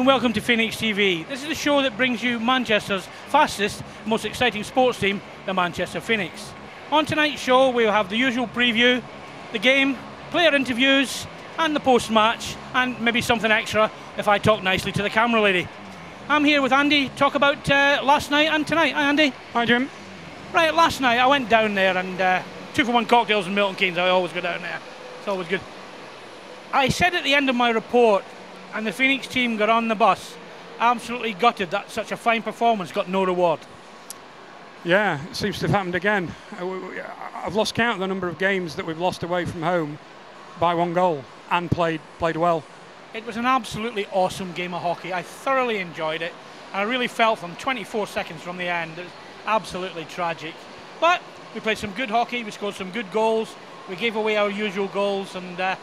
and welcome to Phoenix TV. This is the show that brings you Manchester's fastest, most exciting sports team, the Manchester Phoenix. On tonight's show we'll have the usual preview, the game, player interviews and the post-match, and maybe something extra if I talk nicely to the camera lady. I'm here with Andy to talk about last night and tonight. Hi Andy. Hi Jim. Right, last night I went down there and 2-for-1 cocktails and Milton Keynes. I always go down there. It's always good. I said at the end of my report, and the Phoenix team got on the bus, absolutely gutted that such a fine performance got no reward. Yeah, it seems to have happened again. I've lost count of the number of games that we've lost away from home by 1 goal and played well. It was an absolutely awesome game of hockey. I thoroughly enjoyed it. I really felt from 24 seconds from the end, it was absolutely tragic. But we played some good hockey, we scored some good goals, we gave away our usual goals, and that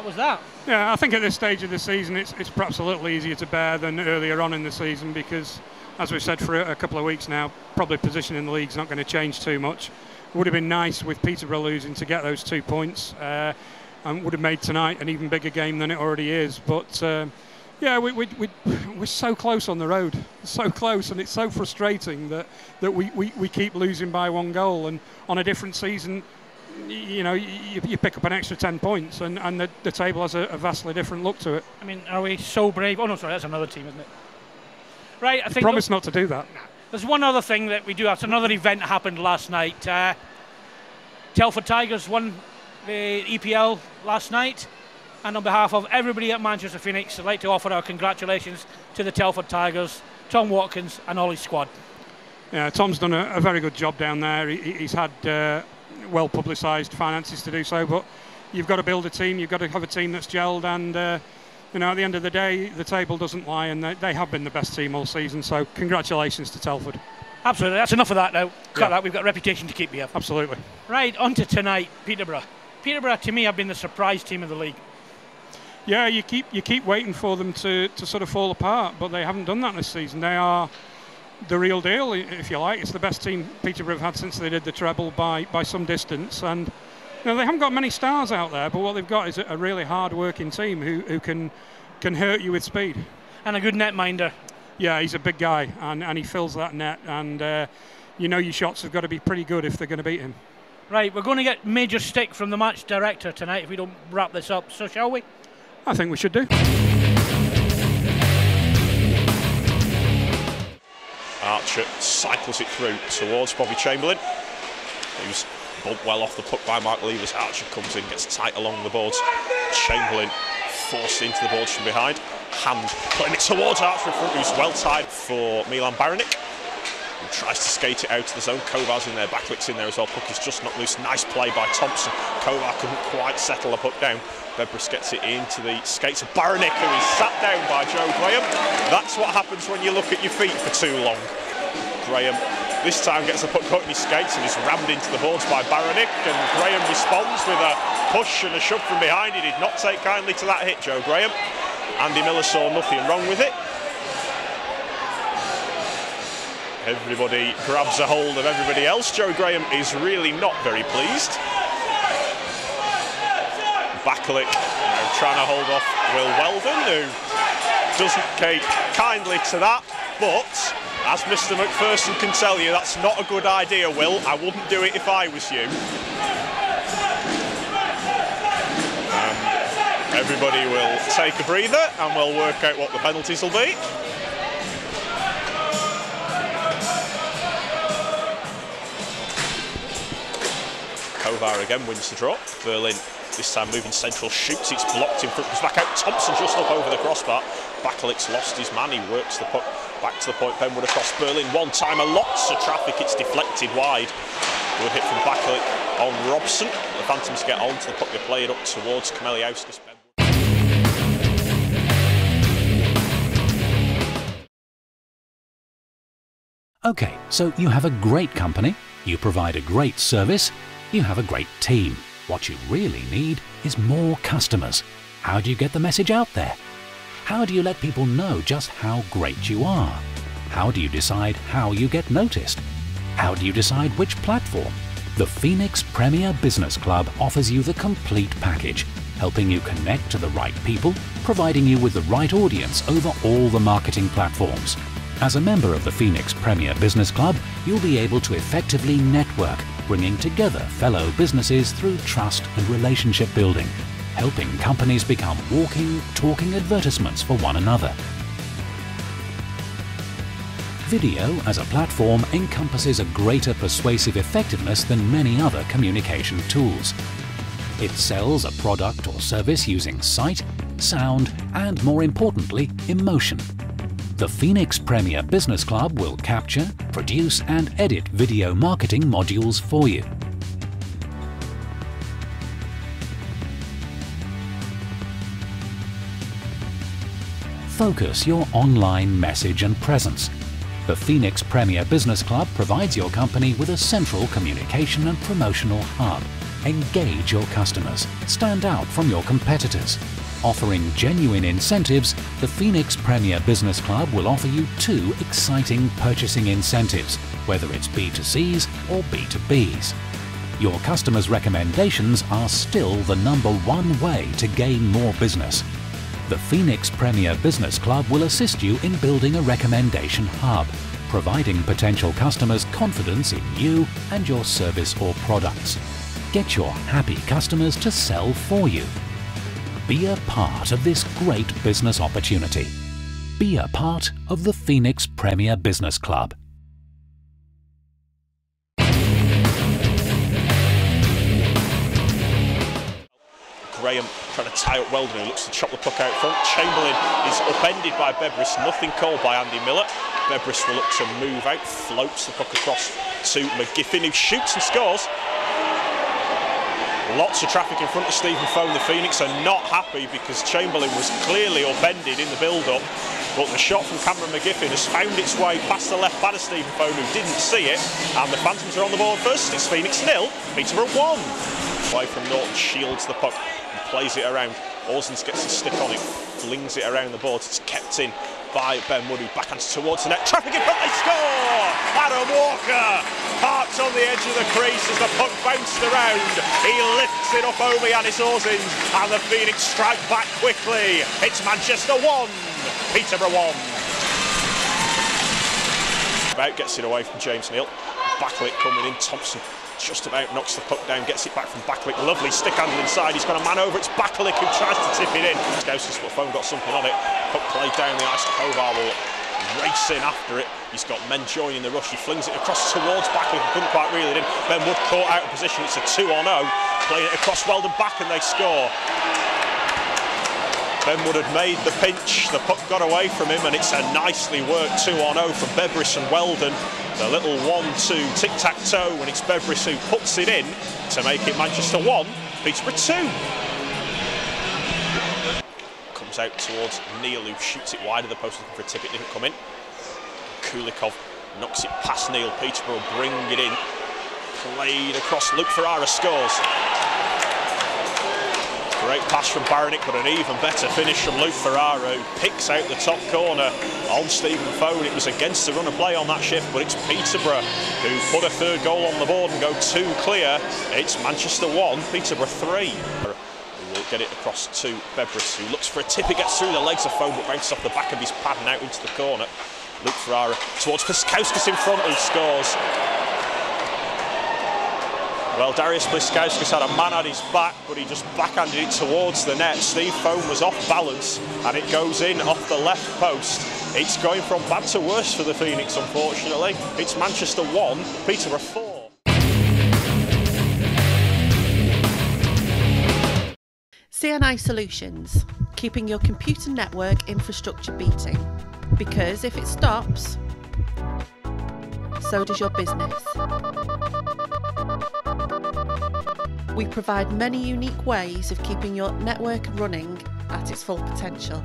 was that. Yeah, I think at this stage of the season it's perhaps a little easier to bear than earlier on in the season because, as we've said for a couple of weeks now, probably position in the league's not going to change too much. It would have been nice with Peterborough losing to get those 2 points and would have made tonight an even bigger game than it already is. But yeah, we're so close on the road, so close, and it's so frustrating that we keep losing by 1 goal. And on a different season, you know, you pick up an extra 10 points and the table has a vastly different look to it. I mean, are we so brave? Oh no, sorry, that's another team, isn't it? Right, I think... Promise not to do that. There's one other thing that we do have. Another event happened last night. Telford Tigers won the EPL last night, and on behalf of everybody at Manchester Phoenix, I'd like to offer our congratulations to the Telford Tigers, Tom Watkins and all his squad. Yeah, Tom's done a very good job down there. He's had well publicised finances to do so, but you've got to build a team, you've got to have a team that's gelled, and you know, at the end of the day the table doesn't lie, and they have been the best team all season, so congratulations to Telford. Absolutely, that's enough of that now. Cut that, we've got a reputation to keep here. Absolutely. Right, on to tonight, Peterborough. Peterborough to me have been the surprise team of the league. Yeah, you keep waiting for them to sort of fall apart, but they haven't done that this season. They are the real deal, if you like. It's the best team Peterborough have had since they did the treble by some distance, and you know, they haven't got many stars out there, but what they've got is a really hard-working team who can hurt you with speed. And a good netminder. Yeah, he's a big guy, and he fills that net, and you know your shots have got to be pretty good if they're going to beat him. Right, we're going to get major stick from the match director tonight if we don't wrap this up, so shall we? I think we should do. Archer cycles it through towards Bobby Chamberlain, who's bumped well off the puck by Mark Levers. Archer comes in, gets tight along the boards. Chamberlain forced into the boards from behind. Hand putting it towards Archer in front, who's well tied for Milan Baranik, who tries to skate it out to the zone. Kovar's in there, Backlick's in there as well. Puck is just not loose. Nice play by Thompson. Kovar couldn't quite settle the puck down. Bedbris gets it into the skates of Baranik, who is sat down by Joe Graham. That's what happens when you look at your feet for too long. Graham this time gets the puck caught in his skates and is rammed into the boards by Baranik, and Graham responds with a push and a shove from behind. He did not take kindly to that hit, Joe Graham. Andy Miller saw nothing wrong with it. Everybody grabs a hold of everybody else. Joe Graham is really not very pleased. Backlick trying to hold off Will Weldon, who doesn't take kindly to that, but as Mr. McPherson can tell you, that's not a good idea, Will. I wouldn't do it if I was you. Everybody will take a breather and we'll work out what the penalties will be. Kovar again wins the draw. Berlin this time moving central, shoots, it's blocked in front, comes back out. Thompson just up over the crossbar. Backlick's lost his man, he works the puck back to the point. Benwood across Berlin, one-timer, lots of traffic, it's deflected wide. Good hit from Backlick on Robson. The Phantoms get on to the puck, they play it up towards Kameliauskas. Okay, so you have a great company, you provide a great service, you have a great team. What you really need is more customers. How do you get the message out there? How do you let people know just how great you are? How do you decide how you get noticed? How do you decide which platform? The Phoenix Premier Business Club offers you the complete package. helping you connect to the right people, providing you with the right audience over all the marketing platforms. As a member of the Phoenix Premier Business Club, you'll be able to effectively network, bringing together fellow businesses through trust and relationship building, helping companies become walking, talking advertisements for one another. Video as a platform encompasses a greater persuasive effectiveness than many other communication tools. It sells a product or service using sight, sound, and more importantly, emotion. The Phoenix Premier Business Club will capture, produce, and edit video marketing modules for you. Focus your online message and presence. The Phoenix Premier Business Club provides your company with a central communication and promotional hub. Engage your customers. Stand out from your competitors. Offering genuine incentives, the Phoenix Premier Business Club will offer you 2 exciting purchasing incentives, whether it's B2Cs or B2Bs. Your customers' recommendations are still the #1 way to gain more business. The Phoenix Premier Business Club will assist you in building a recommendation hub, providing potential customers confidence in you and your service or products. Get your happy customers to sell for you. Be a part of this great business opportunity. Be a part of the Phoenix Premier Business Club. Graham trying to tie up Weldon, who looks to chop the puck out front. Chamberlain is upended by Bebris, nothing called by Andy Miller. Bebris will look to move out, floats the puck across to McGiffin, who shoots and scores. Lots of traffic in front of Stephen Fohn. The Phoenix are not happy because Chamberlain was clearly upended in the build-up, but the shot from Cameron McGiffin has found its way past the left pad of Stephen Fohn, who didn't see it, and the Phantoms are on the board first. It's Phoenix 0, Peterborough 1. Away from Norton, shields the puck and plays it around. Orsons gets a stick on it, flings it around the board. It's kept in by Ben Wood, who backhands towards the net. Traffic in front, they score! Adam Walker parked on the edge of the crease as the puck bounced around. He lifts it up over Yanis Orsons, and the Phoenix strike back quickly. It's Manchester 1, Peterborough 1. About gets it away from James Neal. Backlit coming in, Thompson just about knocks the puck down, gets it back from Backlick. Lovely stick handle inside. He's got a man over. It's Backlick who tries to tip it in. Scousers, but Fohn got something on it. Puck played down the ice. Kovar will race in after it. He's got men joining the rush. He flings it across towards Backlick. He couldn't quite reel it in. Ben Wood caught out of position. It's a 2-on-0. Playing it across Weldon back, and they score. Ben Wood had made the pinch. The puck got away from him, and it's a nicely worked 2-on-0 from Bebris and Weldon. The little 1-2 tic-tac-toe, and it's Bebris who puts it in to make it Manchester 1, Peterborough 2. Comes out towards Neil, who shoots it wide of the post looking for a tip. It didn't come in. Kulikov knocks it past Neil. Peterborough bring it in. Played across. Luke Ferrara scores. Great pass from Baronic, but an even better finish from Luke Ferrara, who picks out the top corner on Stephen Fohn. It was against the run of play on that shift, but it's Peterborough who put a third goal on the board and go 2 clear. It's Manchester 1, Peterborough 3. We'll get it across to Bebris, who looks for a tip. It gets through the legs of Fohn, but bounces off the back of his pad and out into the corner. Luke Ferrara towards Piskauskas in front, who scores. Well, Darius Piskauskas had a man at his back, but he just backhanded it towards the net. Steve Fohn was off balance, and it goes in off the left post. It's going from bad to worse for the Phoenix, unfortunately. It's Manchester 1, Peterborough 4. CNI Solutions, keeping your computer network infrastructure beating. Because if it stops, so does your business. We provide many unique ways of keeping your network running at its full potential,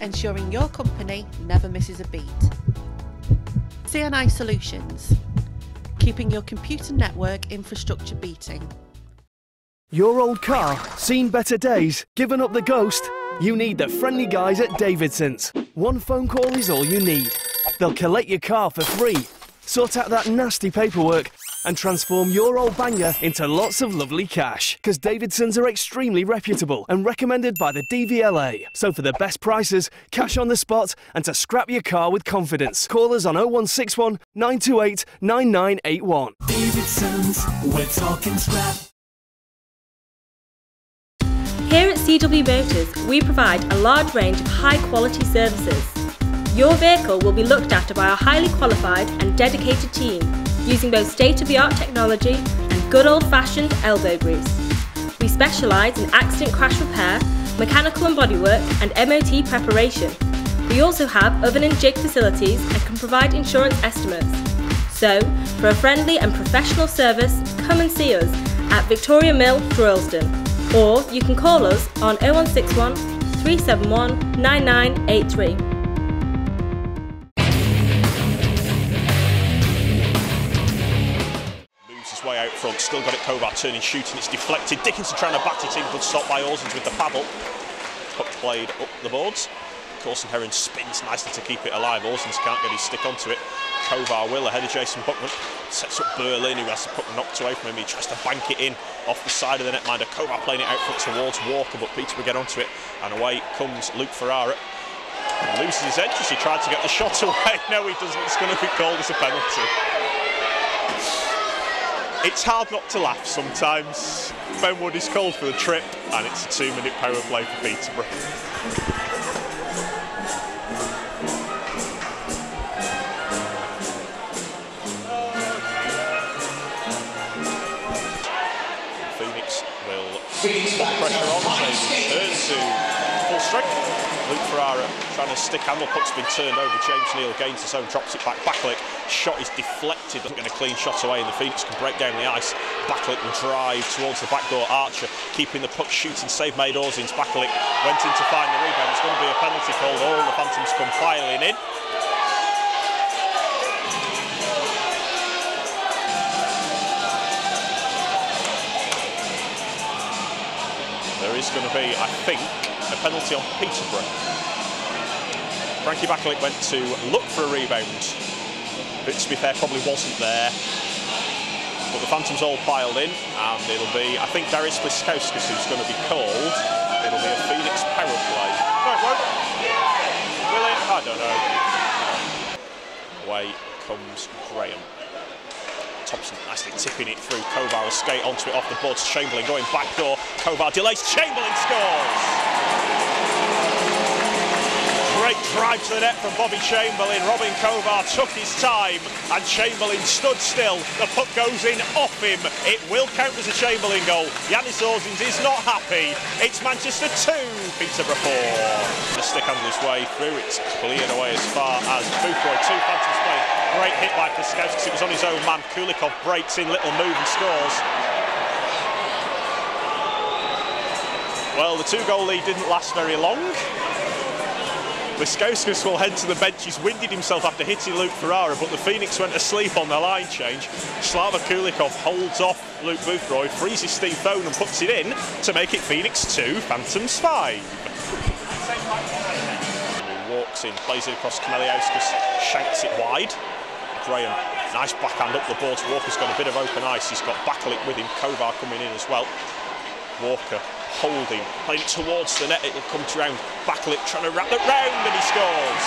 ensuring your company never misses a beat. CNI Solutions, keeping your computer network infrastructure beating. Your old car, seen better days, given up the ghost? You need the friendly guys at Davidson's. One phone call is all you need. They'll collect your car for free, sort out that nasty paperwork, and transform your old banger into lots of lovely cash. Because Davidsons are extremely reputable and recommended by the DVLA. So for the best prices, cash on the spot, and to scrap your car with confidence, call us on 0161 928 9981. Davidsons, we're talking scrap. Here at CW Motors, we provide a large range of high-quality services. Your vehicle will be looked after by our highly qualified and dedicated team, using both state-of-the-art technology and good old-fashioned elbow grease. We specialise in accident crash repair, mechanical and bodywork, and MOT preparation. We also have oven and jig facilities and can provide insurance estimates. So, for a friendly and professional service, come and see us at Victoria Mill, Droylsden. Or you can call us on 0161 371 9983. Moves his way out front, still got it Kovar turning, shooting, it's deflected. Dickinson trying to bat it in, good stop by Orsons with the paddle. Puck played up the boards. Corson Heron spins nicely to keep it alive. Orsons can't get his stick onto it. Kovar will ahead of Jason Buckman. Sets up Berlin, who has the puck knocked away from him. He tries to bank it in off the side of the netminder. Kovar playing it out front towards Walker, but Peter will get onto it. And away comes Luke Ferrara. He loses his edge as he tried to get the shot away. No, he doesn't. It's going to be called as a penalty. It's hard not to laugh sometimes. Ben Wood is called for the trip, and it's a 2-minute power play for Peterborough. Pressure on, turn to full strength. Luke Ferrara trying to stick handle, puck's been turned over. James Neal gains his own, drops it back. Backlick, shot is deflected, doesn't get a clean shot away, and the Phoenix can break down the ice. Backlick will drive towards the back door. Archer keeping the puck, shooting, save made Orsins. Backlick went in to find the rebound. It's going to be a penalty called. All the Phantoms come piling in. There is going to be, I think, a penalty on Peterborough. Frankie Backlick went to look for a rebound, but to be fair, probably wasn't there. But the Phantoms all piled in, and it'll be, I think, Darius Bliskowskis who's going to be called. It'll be a Phoenix power play. No, it won't. Will it? I don't know. Away comes Graham. Thompson nicely tipping it through. Kovar will skate onto it off the boards. Chamberlain going back door. Kovar delays. Chamberlain scores! Great drive to the net from Bobby Chamberlain. Robin Kovar took his time and Chamberlain stood still. The puck goes in off him. It will count as a Chamberlain goal. Yannis Orsins is not happy. It's Manchester 2, Peterborough 4. The stick handles his way through. It's cleared away as far as Boothroyd. 2 Phantoms play. Great hit by Piskowski. It was on his own man. Kulikov breaks in, little move and scores. Well, the 2-goal lead didn't last very long. Piskowski will head to the bench. He's winded himself after hitting Luke Ferrara, but the Phoenix went asleep on the line change. Slava Kulikov holds off Luke Boothroyd, freezes Steve Bone and puts it in to make it Phoenix 2, Phantoms 5. He walks in, plays it across Kameliauskas, shanks it wide. Graham, nice backhand up the boards. Walker's got a bit of open ice. He's got Backlick with him. Kovar coming in as well. Walker holding, playing it towards the net. It'll come to round. Backlick trying to wrap it round, and he scores.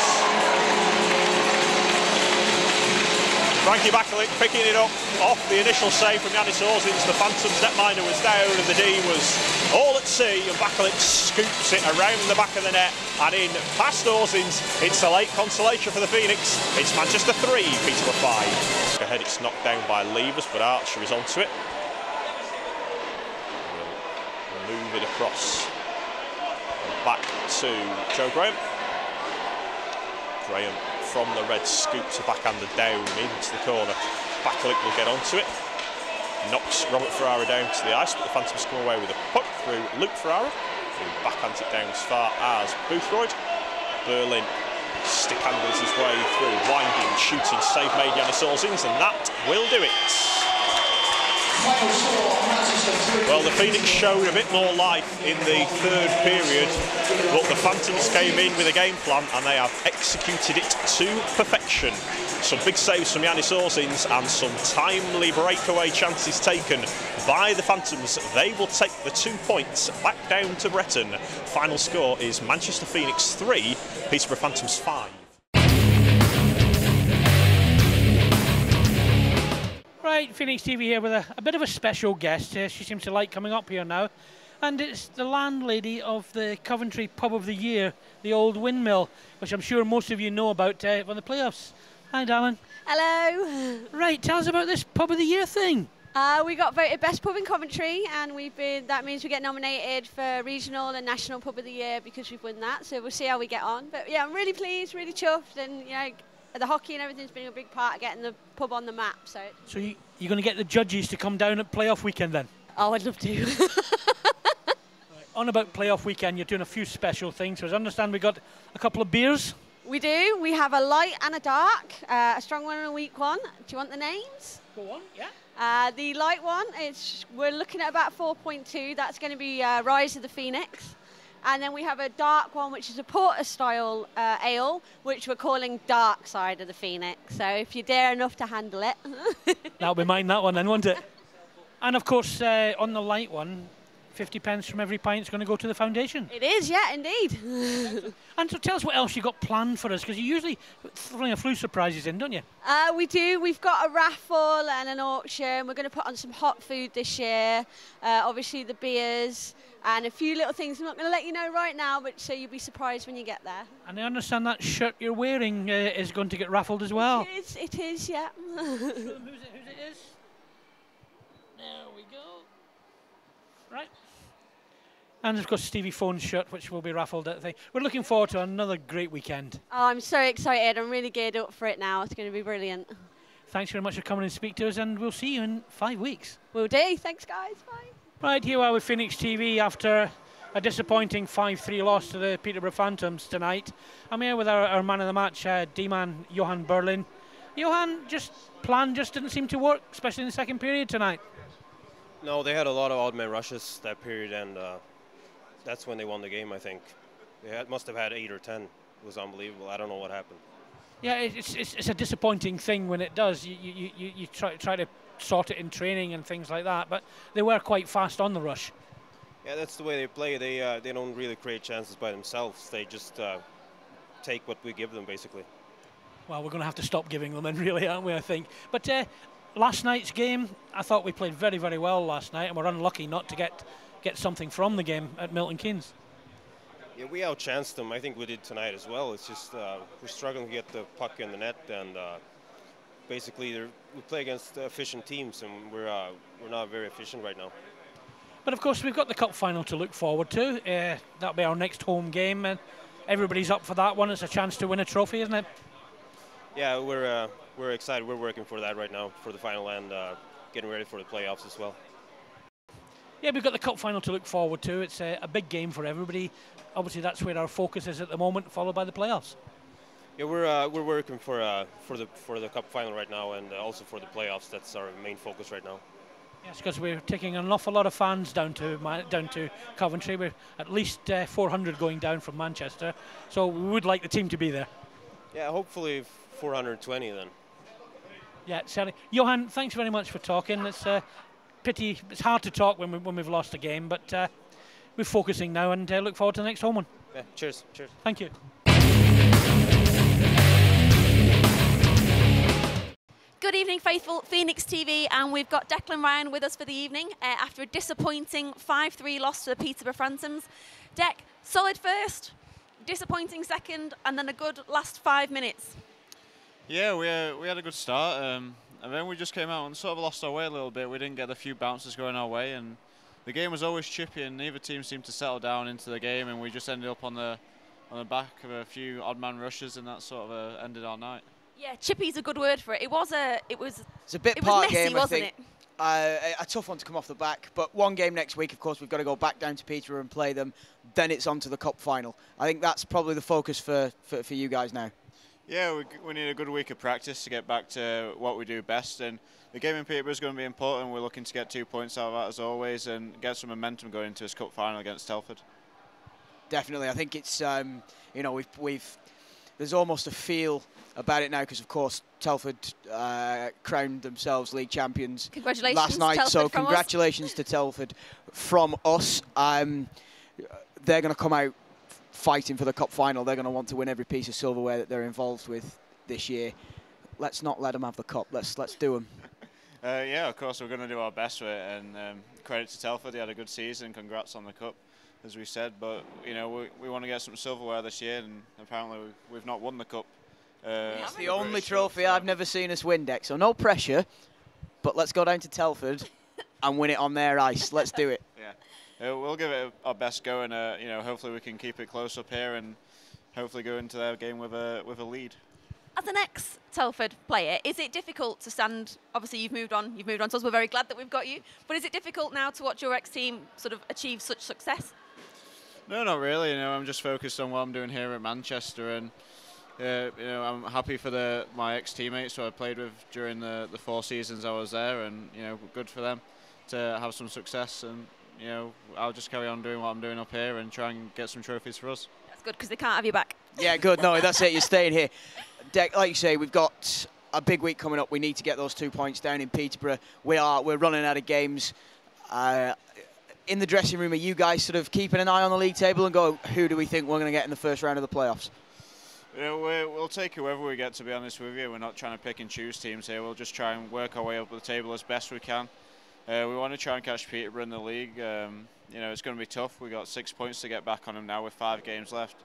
Frankie Backlick picking it up off the initial save from Yannis Orsins. The Phantoms netminder was down and the D was all at sea, and Backlick scoops it around the back of the net and in past Orsins. It's a late consolation for the Phoenix. It's Manchester 3, Peterborough 5. Ahead, it's knocked down by Levers, but Archer is onto it. We'll move it across and back to Joe Graham. Graham from the red scoops a backhander down into the corner. Backlick will get onto it. Knocks Robert Ferrara down to the ice, but the Phantoms come away with a puck through Luke Ferrara, who backhands it down as far as Boothroyd. Berlin stick handles his way through, winding, shooting, save made Yannis Orsins, and that will do it. Well, the Phoenix showed a bit more life in the third period, but the Phantoms came in with a game plan and they have executed it to perfection. Some big saves from Yannis Orsins and some timely breakaway chances taken by the Phantoms. They will take the 2 points back down to Bretton. Final score is Manchester Phoenix 3, Peterborough Phantoms 5. Right, Phoenix TV here with a bit of a special guest. She seems to like coming up here now. And it's the landlady of the Coventry Pub of the Year, the Old Windmill, which I'm sure most of you know about from the playoffs. Hi, Darren. Hello. Right, tell us about this Pub of the Year thing. We got voted best pub in Coventry, and that means we get nominated for regional and national Pub of the Year because we've won that. So we'll see how we get on. But yeah, I'm really pleased, really chuffed, and you know, the hockey and everything's been a big part of getting the pub on the map. So you're going to get the judges to come down at playoff weekend then? Oh, I'd love to. On about playoff weekend, you're doing a few special things. So I understand we got a couple of beers. We do. We have a light and a dark, a strong one and a weak one. Do you want the names? Go on, yeah. The light one, we're looking at about 4.2. That's going to be Rise of the Phoenix. And then we have a dark one, which is a porter-style ale, which we're calling Dark Side of the Phoenix. So if you're dare enough to handle it. That'll be mine, that one then, won't it? And of course, on the light one, 50 pence from every pint is going to go to the foundation. It is, yeah, indeed. And so tell us what else you got planned for us, because you usually throw a few surprises in, don't you? We do. We've got a raffle and an auction. We're going to put on some hot food this year. Obviously the beers and a few little things. I'm not going to let you know right now, but so you'll be surprised when you get there. And I understand that shirt you're wearing is going to get raffled as well. It is, yeah. Who's it is? There we go. Right. And of course Stevie Phone's shirt, which will be raffled at the thing. We're looking forward to another great weekend. Oh, I'm so excited. I'm really geared up for it now. It's going to be brilliant. Thanks very much for coming and speak to us, and we'll see you in 5 weeks. Will do. Thanks, guys. Bye. Right, here we are with Phoenix TV after a disappointing 5-3 loss to the Peterborough Phantoms tonight. I'm here with our man of the match, D-man Johan Berlin. Johan, plan just didn't seem to work, especially in the second period tonight. No, they had a lot of odd man rushes that period, and that's when they won the game, I think. They must have had 8 or 10. It was unbelievable. I don't know what happened. Yeah, it's a disappointing thing when it does. You try to sort it in training and things like that, but they were quite fast on the rush. Yeah, that's the way they play. They don't really create chances by themselves. They just take what we give them, basically. Well, we're going to have to stop giving them, then, really, aren't we, I think. But last night's game, I thought we played very, very well last night, and we're unlucky not to get something from the game at Milton Keynes. Yeah, we outchanced them. I think we did tonight as well. It's just we're struggling to get the puck in the net, and basically we play against efficient teams, and we're not very efficient right now. But of course, we've got the cup final to look forward to. That'll be our next home game, and everybody's up for that one. It's a chance to win a trophy, isn't it? Yeah, we're excited. We're working for that right now, for the final, and getting ready for the playoffs as well. Yeah, we've got the cup final to look forward to. It's a big game for everybody. Obviously, that's where our focus is at the moment, followed by the playoffs. Yeah, we're working for the cup final right now, and also for the playoffs. That's our main focus right now. Yes, because we're taking an awful lot of fans down to Coventry. We're at least 400 going down from Manchester, so we would like the team to be there. Yeah, hopefully 420 then. Yeah, certainly. Johan, thanks very much for talking. It's pity. It's hard to talk when we've lost a game, but we're focusing now and look forward to the next home one. Yeah, cheers. Thank you. Good evening, faithful Phoenix TV, and we've got Declan Ryan with us for the evening after a disappointing 5-3 loss to the Peterborough Phantoms. Dec, solid first, disappointing second, and then a good last 5 minutes. Yeah, we had a good start, and then we just came out and sort of lost our way a little bit. We didn't get a few bounces going our way, and the game was always chippy, and neither team seemed to settle down into the game, and we just ended up on the back of a few odd man rushes, and that sort of ended our night. Yeah, chippy's a good word for it. It was it's a bit part messy, game, wasn't it? A tough one to come off the back, but one game next week, of course, we've got to go back down to Peterborough and play them. Then it's on to the cup final. I think that's probably the focus for you guys now. Yeah, we need a good week of practice to get back to what we do best, and the game in Peterborough is going to be important. We're looking to get 2 points out of that as always and get some momentum going into this cup final against Telford. Definitely, I think it's you know, there's almost a feel about it now because, of course, Telford crowned themselves league champions Congratulations, last night. Telford, So from congratulations to Telford from us. They're going to come out fighting for the cup final. They're going to want to win every piece of silverware that they're involved with this year. Let's not let them have the cup. Let's do them. Yeah, of course, we're going to do our best with it, and credit to Telford. They had a good season. Congrats on the cup, as we said. But, you know, we want to get some silverware this year, and apparently we've not won the cup. It's the only trophy I've never seen us win, Deck, so no pressure, but let's go down to Telford and win it on their ice. Let's do it. Yeah, we'll give it our best go, and you know, hopefully we can keep it close up here and hopefully go into their game with a lead. As an ex-Telford player, is it difficult to stand? Obviously, you've moved on, so we're very glad that we've got you. But is it difficult now to watch your ex-team sort of achieve such success? No, not really. You know, I'm just focused on what I'm doing here at Manchester, and you know, I'm happy for my ex-teammates who I played with during the 4 seasons I was there, and you know, good for them to have some success. And you know, I'll just carry on doing what I'm doing up here and try and get some trophies for us. That's good because they can't have you back. Yeah, good. No, that's it. You're staying here. Deck, like you say, we've got a big week coming up. We need to get those 2 points down in Peterborough. We're running out of games. In the dressing room, are you guys sort of keeping an eye on the league table and go, who do we think we're going to get in the first round of the playoffs? You know, we'll take whoever we get, to be honest with you. We're not trying to pick and choose teams here. We'll just try and work our way up the table as best we can. We want to try and catch Peterborough in the league. You know, it's going to be tough. We've got 6 points to get back on them now with 5 games left.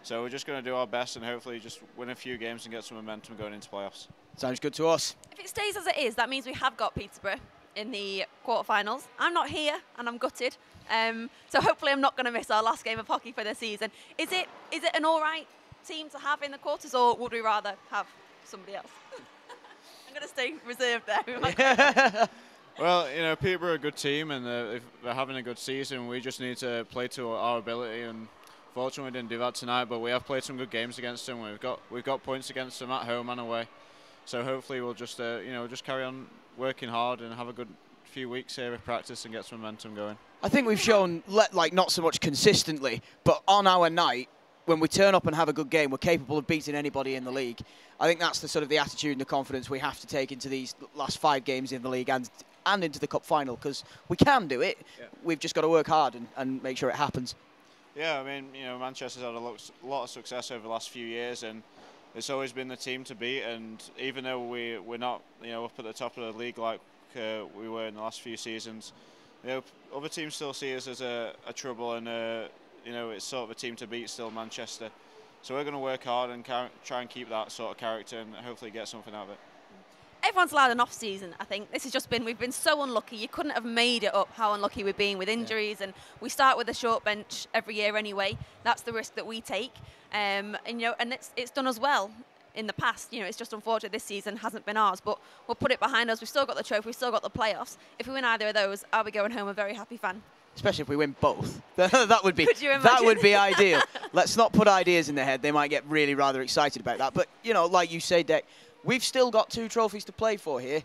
So we're just going to do our best and hopefully just win a few games and get some momentum going into playoffs. Sounds good to us. If it stays as it is, that means we have got Peterborough in the quarterfinals. I'm not here and I'm gutted. So hopefully I'm not going to miss our last game of hockey for the season. Is it an all right team to have in the quarters, or would we rather have somebody else? I'm going to stay reserved there. Well, you know, Peterborough are a good team, and if they're having a good season, we just need to play to our ability. And fortunately, we didn't do that tonight, but we have played some good games against them. We've got points against them at home and away. So hopefully, we'll just you know, just carry on working hard and have a good few weeks here of practice and get some momentum going. I think we've shown, like, not so much consistently, but on our night, when we turn up and have a good game, we're capable of beating anybody in the league. I think that's the sort of the attitude and the confidence we have to take into these last 5 games in the league and into the cup final, because we can do it. Yeah. We've just got to work hard and make sure it happens. Yeah, I mean, you know, Manchester's had a lot of success over the last few years, and it's always been the team to beat. And even though we're not, you know, up at the top of the league like we were in the last few seasons, you know, other teams still see us as a trouble, and you know, it's sort of a team to beat still, Manchester. So we're going to work hard and try and keep that sort of character and hopefully get something out of it. Everyone's allowed an off-season, I think. This has just been, we've been so unlucky. You couldn't have made it up how unlucky we've been with injuries, and we start with a short bench every year anyway. That's the risk that we take. And you know, and it's done us well in the past. You know, it's just unfortunate this season hasn't been ours, but we'll put it behind us. We've still got the trophy, we've still got the playoffs. If we win either of those, I'll be going home a very happy fan. Especially if we win both. that would be Could you imagine? That would be ideal. Let's not put ideas in their head. They might get really rather excited about that. But you know, like you say, Deck, we've still got 2 trophies to play for here.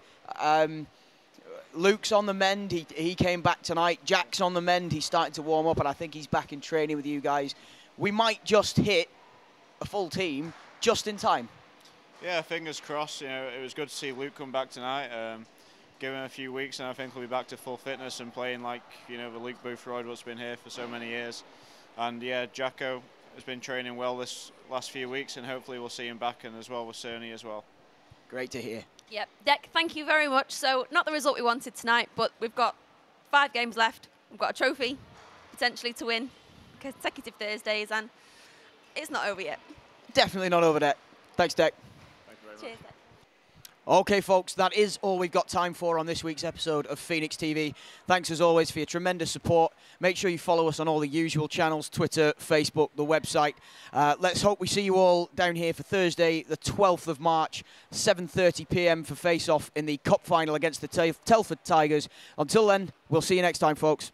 Luke's on the mend. He came back tonight. Jack's on the mend. He's starting to warm up, and I think he's back in training with you guys. We might just hit a full team just in time. Yeah, fingers crossed. You know, it was good to see Luke come back tonight. Give him a few weeks, and I think we'll be back to full fitness and playing like, you know, the Luke Boothroyd what's been here for so many years. And yeah, Jacko has been training well this last few weeks, and hopefully we'll see him back, and as well with Cerny as well. Great to hear. Yep, Deck, thank you very much. So not the result we wanted tonight, but we've got 5 games left. We've got a trophy potentially to win, consecutive Thursdays, and it's not over yet. Definitely not over, Deck. Thanks, Deck. Thank you very much. Cheers, Deck. Okay, folks, that is all we've got time for on this week's episode of Phoenix TV. Thanks, as always, for your tremendous support. Make sure you follow us on all the usual channels, Twitter, Facebook, the website. Let's hope we see you all down here for Thursday, the 12th of March, 7:30 p.m. for face-off in the Cup final against the Telford Tigers. Until then, we'll see you next time, folks.